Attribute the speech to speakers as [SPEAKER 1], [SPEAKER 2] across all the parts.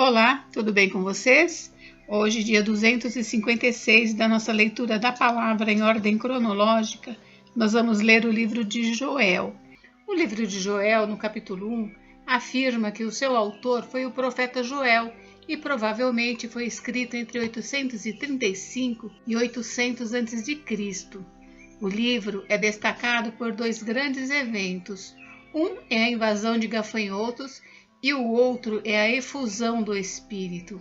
[SPEAKER 1] Olá, tudo bem com vocês? Hoje, dia 256 da nossa leitura da palavra em ordem cronológica, nós vamos ler o livro de Joel. O livro de Joel, no capítulo 1, afirma que o seu autor foi o profeta Joel e provavelmente foi escrito entre 835 e 800 a.C. O livro é destacado por dois grandes eventos. Um é a invasão de gafanhotos e o outro é a efusão do Espírito.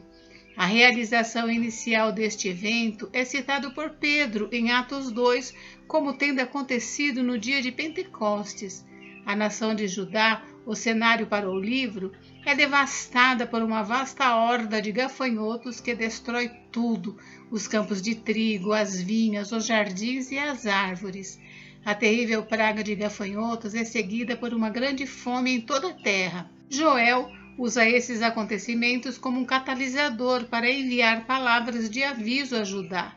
[SPEAKER 1] A realização inicial deste evento é citado por Pedro em Atos 2 como tendo acontecido no dia de Pentecostes. A nação de Judá, o cenário para o livro, é devastada por uma vasta horda de gafanhotos que destrói tudo, os campos de trigo, as vinhas, os jardins e as árvores. A terrível praga de gafanhotos é seguida por uma grande fome em toda a terra. Joel usa esses acontecimentos como um catalisador para enviar palavras de aviso a Judá.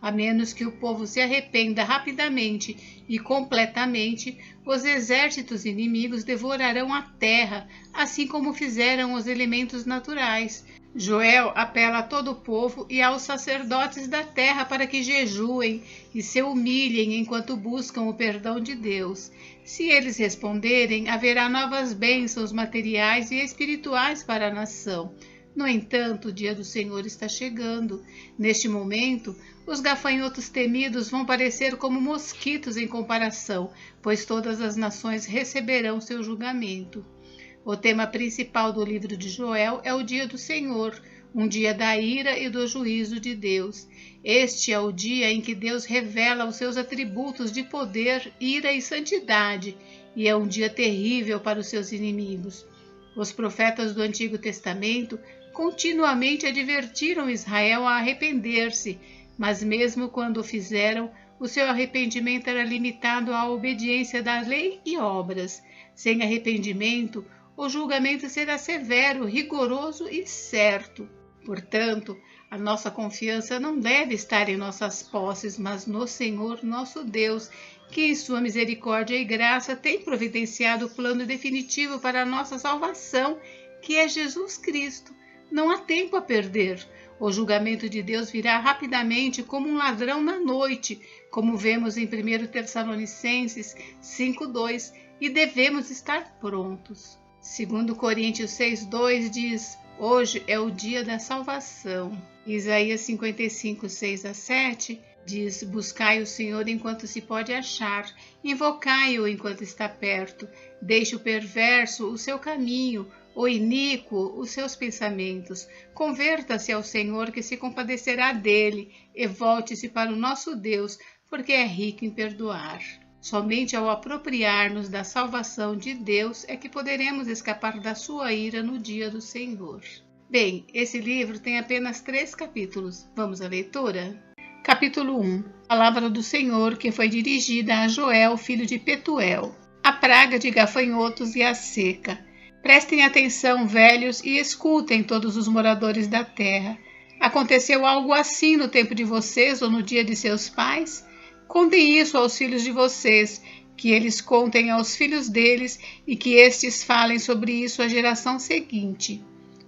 [SPEAKER 1] A menos que o povo se arrependa rapidamente e completamente, os exércitos inimigos devorarão a terra, assim como fizeram os elementos naturais. Joel apela a todo o povo e aos sacerdotes da terra para que jejuem e se humilhem enquanto buscam o perdão de Deus. Se eles responderem, haverá novas bênçãos materiais e espirituais para a nação. No entanto, o dia do Senhor está chegando. Neste momento, os gafanhotos temidos vão parecer como mosquitos em comparação, pois todas as nações receberão seu julgamento. O tema principal do livro de Joel é o dia do Senhor, um dia da ira e do juízo de Deus. Este é o dia em que Deus revela os seus atributos de poder, ira e santidade, e é um dia terrível para os seus inimigos. Os profetas do Antigo Testamento continuamente advertiram Israel a arrepender-se, mas mesmo quando o fizeram, o seu arrependimento era limitado à obediência da lei e obras. Sem arrependimento, o julgamento será severo, rigoroso e certo. Portanto, a nossa confiança não deve estar em nossas posses, mas no Senhor nosso Deus, que em sua misericórdia e graça tem providenciado o plano definitivo para a nossa salvação, que é Jesus Cristo. Não há tempo a perder. O julgamento de Deus virá rapidamente como um ladrão na noite, como vemos em 1 Tessalonicenses 5:2, e devemos estar prontos. 2 Coríntios 6:2 diz: hoje é o dia da salvação. Isaías 55, 6-7 diz: buscai o Senhor enquanto se pode achar, invocai-o enquanto está perto, deixe o perverso o seu caminho, o iníquo os seus pensamentos. Converta-se ao Senhor, que se compadecerá dele, e volte-se para o nosso Deus, porque é rico em perdoar. Somente ao apropriar-nos da salvação de Deus é que poderemos escapar da sua ira no dia do Senhor. Bem, esse livro tem apenas 3 capítulos. Vamos à leitura? Capítulo 1. Palavra do Senhor que foi dirigida a Joel, filho de Petuel. A praga de gafanhotos e a seca. Prestem atenção, velhos, e escutem todos os moradores da terra. Aconteceu algo assim no tempo de vocês ou no dia de seus pais? Contem isso aos filhos de vocês, que eles contem aos filhos deles e que estes falem sobre isso à geração seguinte.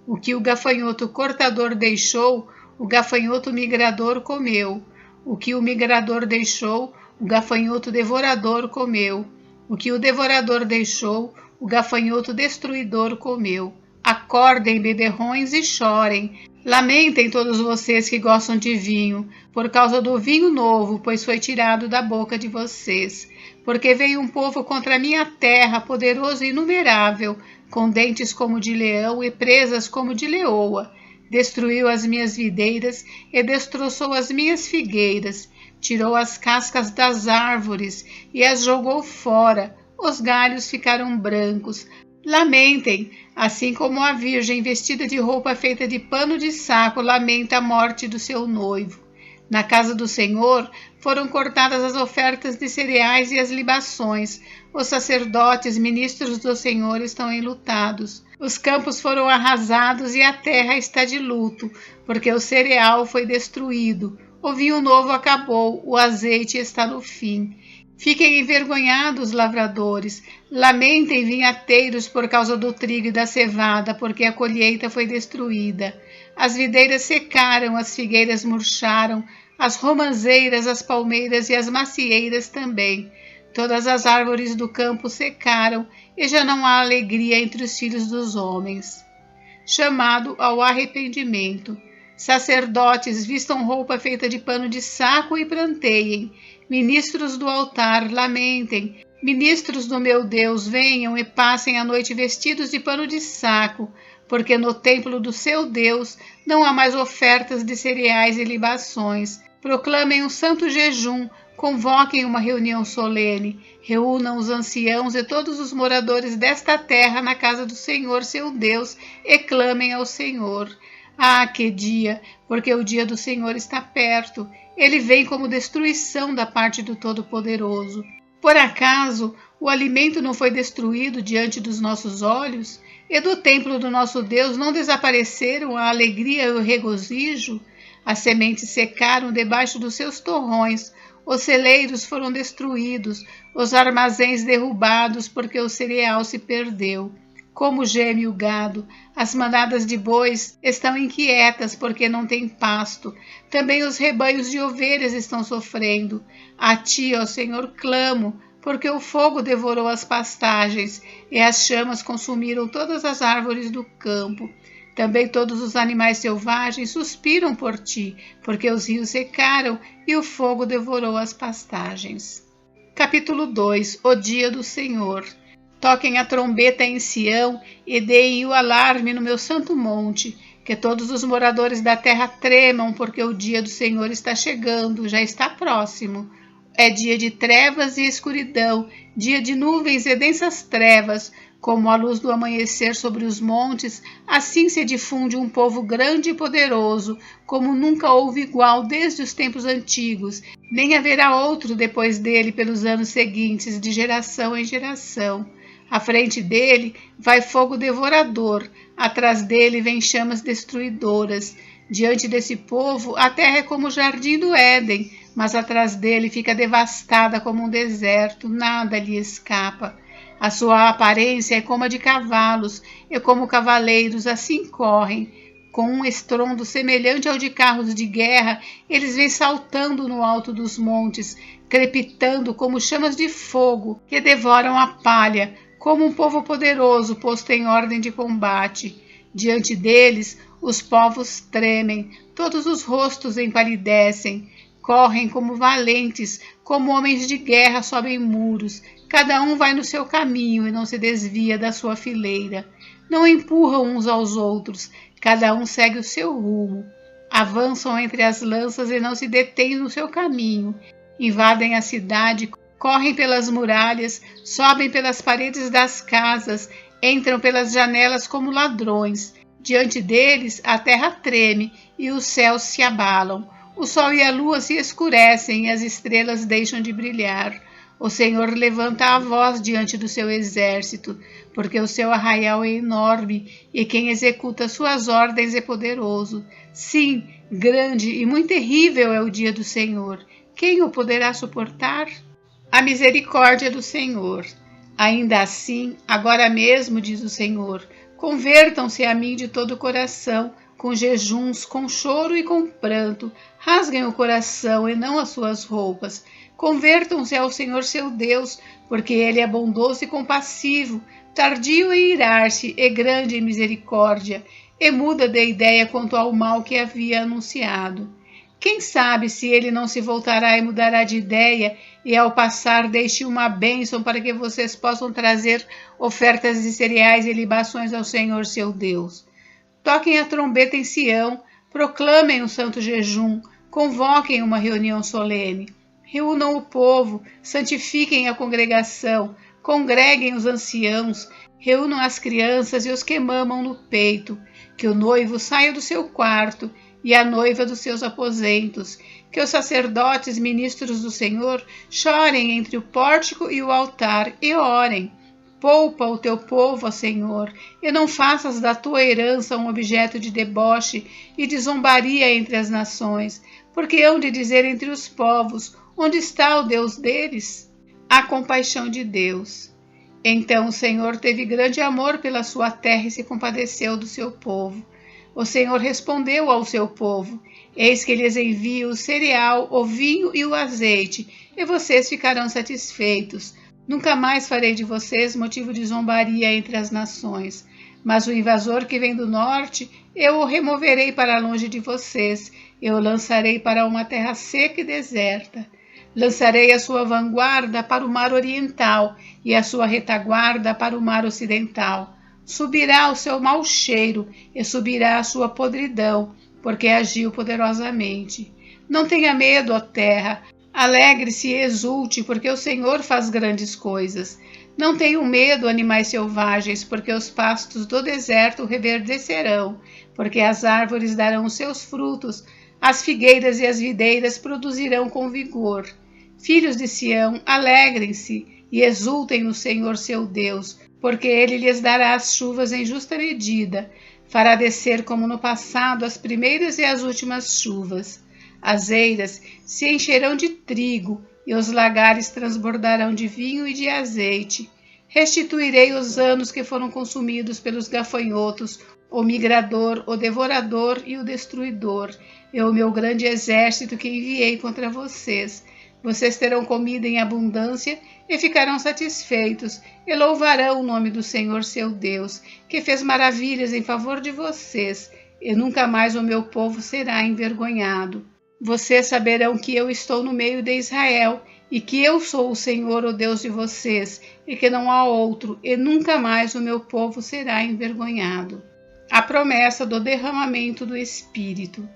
[SPEAKER 1] O que o gafanhoto cortador deixou, o gafanhoto migrador comeu. O que o migrador deixou, o gafanhoto devorador comeu. O que o devorador deixou, o gafanhoto destruidor comeu. Acordem, beberrões, e chorem. Lamentem todos vocês que gostam de vinho, por causa do vinho novo, pois foi tirado da boca de vocês. Porque veio um povo contra a minha terra, poderoso e inumerável, com dentes como de leão e presas como de leoa. Destruiu as minhas videiras e destroçou as minhas figueiras. Tirou as cascas das árvores e as jogou fora. Os galhos ficaram brancos. Lamentem, assim como a virgem vestida de roupa feita de pano de saco lamenta a morte do seu noivo. Na casa do Senhor foram cortadas as ofertas de cereais e as libações. Os sacerdotes, ministros do Senhor, estão enlutados. Os campos foram arrasados e a terra está de luto, porque o cereal foi destruído. O vinho novo acabou, o azeite está no fim. Fiquem envergonhados, lavradores, Lamentem, vinhateiros, por causa do trigo e da cevada, porque a colheita foi destruída. As videiras secaram, as figueiras murcharam, as romãzeiras, as palmeiras e as macieiras também. Todas as árvores do campo secaram, e já não há alegria entre os filhos dos homens. Chamado ao arrependimento. Sacerdotes, vistam roupa feita de pano de saco e pranteiem. Ministros do altar, lamentem. Ministros do meu Deus, venham e passem a noite vestidos de pano de saco, porque no templo do seu Deus não há mais ofertas de cereais e libações. Proclamem um santo jejum, convoquem uma reunião solene, reúnam os anciãos e todos os moradores desta terra na casa do Senhor seu Deus e clamem ao Senhor. Ah, que dia! Porque o dia do Senhor está perto. Ele vem como destruição da parte do Todo-Poderoso. Por acaso o alimento não foi destruído diante dos nossos olhos? E do templo do nosso Deus não desapareceram a alegria e o regozijo? As sementes secaram debaixo dos seus torrões, os celeiros foram destruídos, os armazéns derrubados, porque o cereal se perdeu. Como geme o gado, as manadas de bois estão inquietas, porque não têm pasto. Também os rebanhos de ovelhas estão sofrendo. A ti, ó Senhor, clamo, porque o fogo devorou as pastagens, e as chamas consumiram todas as árvores do campo. Também todos os animais selvagens suspiram por ti, porque os rios secaram e o fogo devorou as pastagens. Capítulo 2. O dia do Senhor. Toquem a trombeta em Sião e deem o alarme no meu santo monte, que todos os moradores da terra tremam, porque o dia do Senhor está chegando, já está próximo. É dia de trevas e escuridão, dia de nuvens e densas trevas. Como a luz do amanhecer sobre os montes, assim se difunde um povo grande e poderoso, como nunca houve igual desde os tempos antigos, nem haverá outro depois dele pelos anos seguintes, de geração em geração. À frente dele vai fogo devorador, atrás dele vem chamas destruidoras. Diante desse povo, a terra é como o jardim do Éden, mas atrás dele fica devastada como um deserto, nada lhe escapa. A sua aparência é como a de cavalos, e como cavaleiros assim correm. Com um estrondo semelhante ao de carros de guerra, eles vêm saltando no alto dos montes, crepitando como chamas de fogo que devoram a palha, como um povo poderoso posto em ordem de combate. Diante deles, os povos tremem, todos os rostos empalidecem, correm como valentes, como homens de guerra sobem muros. Cada um vai no seu caminho e não se desvia da sua fileira. Não empurram uns aos outros, cada um segue o seu rumo. Avançam entre as lanças e não se detêm no seu caminho. Invadem a cidade, correm pelas muralhas, sobem pelas paredes das casas, entram pelas janelas como ladrões. Diante deles a terra treme e os céus se abalam. O sol e a lua se escurecem e as estrelas deixam de brilhar. O Senhor levanta a voz diante do seu exército, porque o seu arraial é enorme e quem executa suas ordens é poderoso. Sim, grande e muito terrível é o dia do Senhor. Quem o poderá suportar? A misericórdia do Senhor. Ainda assim, agora mesmo, diz o Senhor, convertam-se a mim de todo o coração, com jejuns, com choro e com pranto. Rasguem o coração e não as suas roupas. Convertam-se ao Senhor seu Deus, porque ele é bondoso e compassivo, tardio em irar-se e grande em misericórdia, e muda de ideia quanto ao mal que havia anunciado. Quem sabe se ele não se voltará e mudará de ideia, e ao passar deixe uma bênção para que vocês possam trazer ofertas de cereais e libações ao Senhor seu Deus. Toquem a trombeta em Sião, proclamem um santo jejum, convoquem uma reunião solene. Reúnam o povo, santifiquem a congregação, congreguem os anciãos, reúnam as crianças e os que mamam no peito, que o noivo saia do seu quarto e a noiva dos seus aposentos, que os sacerdotes ministros do Senhor chorem entre o pórtico e o altar e orem. Poupa o teu povo, ó Senhor, e não faças da tua herança um objeto de deboche e de zombaria entre as nações, porque hão de dizer entre os povos, onde está o Deus deles? A compaixão de Deus. Então o Senhor teve grande amor pela sua terra e se compadeceu do seu povo. O Senhor respondeu ao seu povo: eis que lhes envio o cereal, o vinho e o azeite, e vocês ficarão satisfeitos. Nunca mais farei de vocês motivo de zombaria entre as nações. Mas o invasor que vem do norte, eu o removerei para longe de vocês. Eu o lançarei para uma terra seca e deserta. Lançarei a sua vanguarda para o mar oriental e a sua retaguarda para o mar ocidental. Subirá o seu mau cheiro e subirá a sua podridão, porque agiu poderosamente. Não tenha medo, ó terra, alegre-se e exulte, porque o Senhor faz grandes coisas. Não tenham medo, animais selvagens, porque os pastos do deserto reverdecerão, porque as árvores darão os seus frutos, as figueiras e as videiras produzirão com vigor. Filhos de Sião, alegrem-se e exultem no Senhor seu Deus, porque ele lhes dará as chuvas em justa medida, fará descer como no passado as primeiras e as últimas chuvas. As eiras se encherão de trigo e os lagares transbordarão de vinho e de azeite. Restituirei os anos que foram consumidos pelos gafanhotos, o migrador, o devorador e o destruidor, e o meu grande exército que enviei contra vocês. Vocês terão comida em abundância e ficarão satisfeitos, e louvarão o nome do Senhor seu Deus, que fez maravilhas em favor de vocês, e nunca mais o meu povo será envergonhado. Vocês saberão que eu estou no meio de Israel, e que eu sou o Senhor, o Deus de vocês, e que não há outro, e nunca mais o meu povo será envergonhado. A promessa do derramamento do Espírito.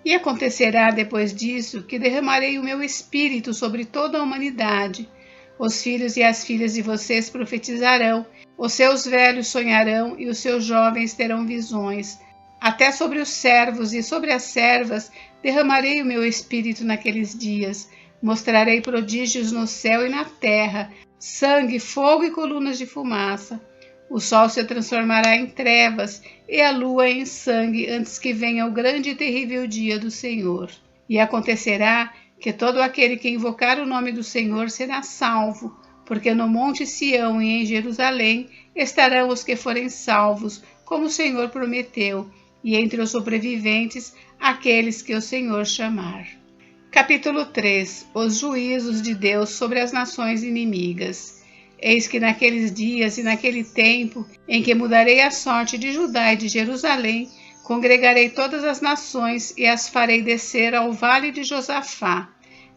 [SPEAKER 1] E acontecerá depois disso que derramarei o meu Espírito sobre toda a humanidade. Os filhos e as filhas de vocês profetizarão, os seus velhos sonharão e os seus jovens terão visões. Até sobre os servos e sobre as servas derramarei o meu Espírito naqueles dias. Mostrarei prodígios no céu e na terra, sangue, fogo e colunas de fumaça. O sol se transformará em trevas e a lua em sangue antes que venha o grande e terrível dia do Senhor. E acontecerá que todo aquele que invocar o nome do Senhor será salvo, porque no monte Sião e em Jerusalém estarão os que forem salvos, como o Senhor prometeu, e entre os sobreviventes aqueles que o Senhor chamar. Capítulo 3. Os juízos de Deus sobre as nações inimigas. Eis que naqueles dias e naquele tempo, em que mudarei a sorte de Judá e de Jerusalém, congregarei todas as nações e as farei descer ao vale de Josafá.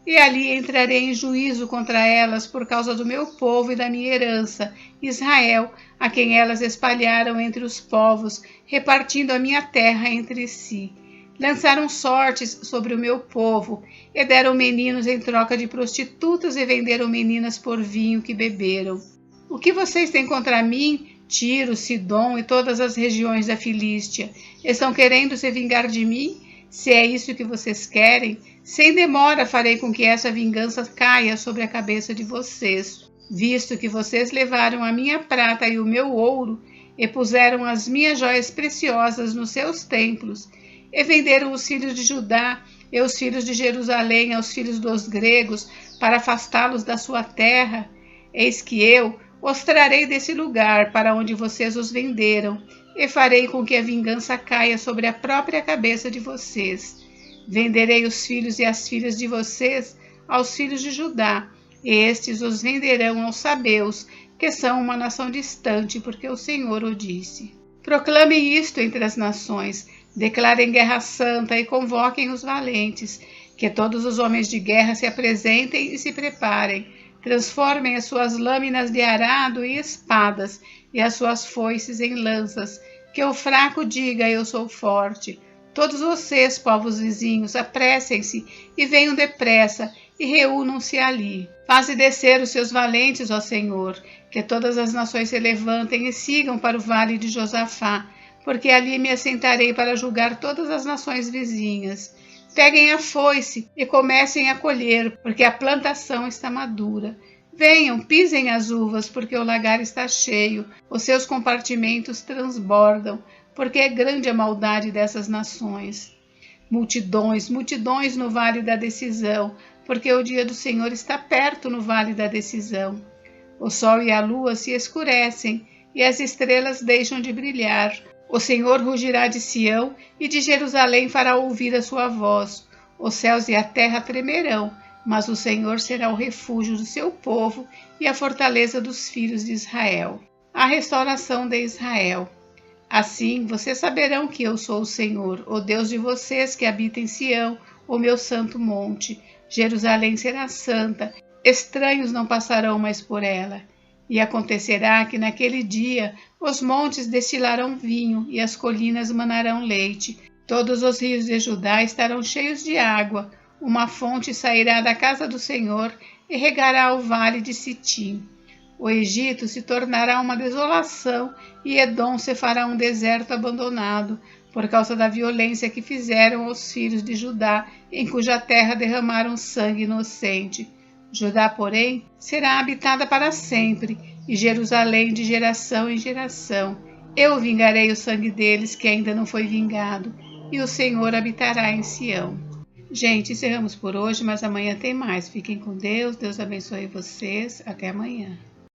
[SPEAKER 1] E ali entrarei em juízo contra elas por causa do meu povo e da minha herança, Israel, a quem elas espalharam entre os povos, repartindo a minha terra entre si. Lançaram sortes sobre o meu povo, e deram meninos em troca de prostitutas e venderam meninas por vinho que beberam. O que vocês têm contra mim, Tiro, Sidom e todas as regiões da Filístia? Estão querendo se vingar de mim? Se é isso que vocês querem, sem demora farei com que essa vingança caia sobre a cabeça de vocês, visto que vocês levaram a minha prata e o meu ouro, e puseram as minhas joias preciosas nos seus templos, e venderam os filhos de Judá e os filhos de Jerusalém aos filhos dos gregos, para afastá-los da sua terra. Eis que eu os trarei desse lugar para onde vocês os venderam, e farei com que a vingança caia sobre a própria cabeça de vocês. Venderei os filhos e as filhas de vocês aos filhos de Judá, e estes os venderão aos sabeus, que são uma nação distante, porque o Senhor o disse. Proclamem isto entre as nações, declarem guerra santa e convoquem os valentes, que todos os homens de guerra se apresentem e se preparem, transformem as suas lâminas de arado em espadas e as suas foices em lanças, que o fraco diga: eu sou forte. Todos vocês, povos vizinhos, apressem-se e venham depressa e reúnam-se ali. Faze descer os seus valentes, ó Senhor, que todas as nações se levantem e sigam para o vale de Josafá, porque ali me assentarei para julgar todas as nações vizinhas. Peguem a foice e comecem a colher, porque a plantação está madura. Venham, pisem as uvas, porque o lagar está cheio, os seus compartimentos transbordam, porque é grande a maldade dessas nações. Multidões, multidões no vale da decisão, porque o dia do Senhor está perto no vale da decisão. O sol e a lua se escurecem, e as estrelas deixam de brilhar. O Senhor rugirá de Sião, e de Jerusalém fará ouvir a sua voz. Os céus e a terra tremerão, mas o Senhor será o refúgio do seu povo e a fortaleza dos filhos de Israel. A restauração de Israel. Assim vocês saberão que eu sou o Senhor, o Deus de vocês que habita em Sião, o meu santo monte. Jerusalém será santa, estranhos não passarão mais por ela. E acontecerá que naquele dia os montes destilarão vinho e as colinas manarão leite. Todos os rios de Judá estarão cheios de água. Uma fonte sairá da casa do Senhor e regará o vale de Sitim. O Egito se tornará uma desolação e Edom se fará um deserto abandonado, por causa da violência que fizeram os filhos de Judá, em cuja terra derramaram sangue inocente. Judá, porém, será habitada para sempre, e Jerusalém de geração em geração. Eu vingarei o sangue deles que ainda não foi vingado, e o Senhor habitará em Sião. Gente, encerramos por hoje, mas amanhã tem mais. Fiquem com Deus, Deus abençoe vocês. Até amanhã.